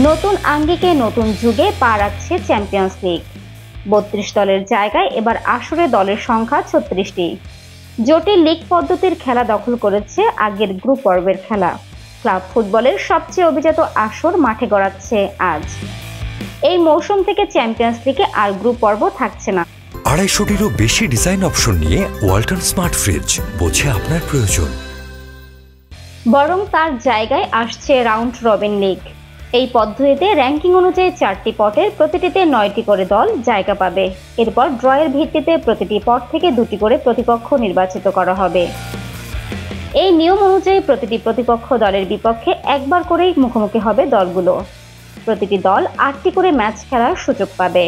নতুন আঙ্গিকে নতুন যুগে পা রাখছে চ্যাম্পিয়ন্স লিগ। ৩২ দলের জায়গায় এবার আসরে দলের সংখ্যা ৩৬টি। জটিল লিগ পদ্ধতির খেলা দখল করেছে আগের গ্রুপ পর্বের খেলা। ক্লাব ফুটবলের সবচেয়ে অভিজাত আসর মাঠে গড়াচ্ছে আজ। এই মৌসুম থেকে চ্যাম্পিয়ন্স লিগে আর গ্রুপ পর্ব থাকছে না। ২৫০টিরও বেশি ডিজাইন অপশন নিয়ে ওয়ালটন স্মার্ট ফ্রিজ, বোঝে আপনার প্রয়োজন। বরং তার জায়গায় আসছে রাউন্ড রবিন লিগ। এই পদ্ধতিতে র্যাঙ্কিং অনুযায়ী 4টি পটের প্রতিটিতে 9টি করে দল জায়গা পাবে। এরপর ড্রয়ের ভিত্তিতে প্রতিটি পট থেকে 2টি করে প্রতিপক্ষ নির্বাচিত করা হবে। এই নিয়ম অনুযায়ী প্রতিটি প্রতিপক্ষ দলের বিপক্ষে একবার করেই মুখোমুখি হবে দলগুলো। প্রতিটি দল 8টি করে ম্যাচ খেলার সুযোগ পাবে,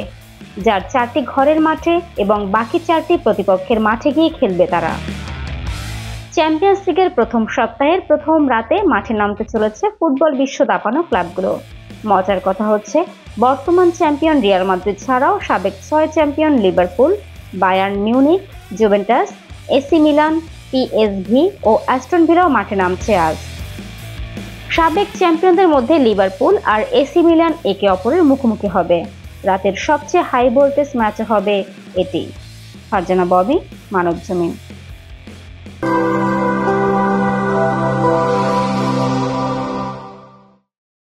যার 4টি ঘরের মাঠে এবং বাকি 4টি প্রতিপক্ষের মাঠে গিয়ে খেলবে তারা। চ্যাম্পিয়ন্স লিগের প্রথম সপ্তাহের প্রথম রাতে মাঠে নামতে চলেছে ফুটবল বিশ্ব দাপানো ক্লাবগুলো। মজার কথা হচ্ছে, বর্তমান চ্যাম্পিয়ন রিয়াল মাদ্রিদ ছাড়াও সাবেক 6 champion Liverpool, Bayern Munich, Juventus, AC Milan, PSV ও অ্যাস্টন ভিলাও মাঠে নামছে আজ। সাবেক চ্যাম্পিয়নদের মধ্যে লিভারপুল আর এসি মিলান একে অপরের মুখোমুখি হবে। রাতের সবচেয়ে হাই ভোল্টেজ ম্যাচ হবে এটি। ফারজানা ববি, মানবজমিন।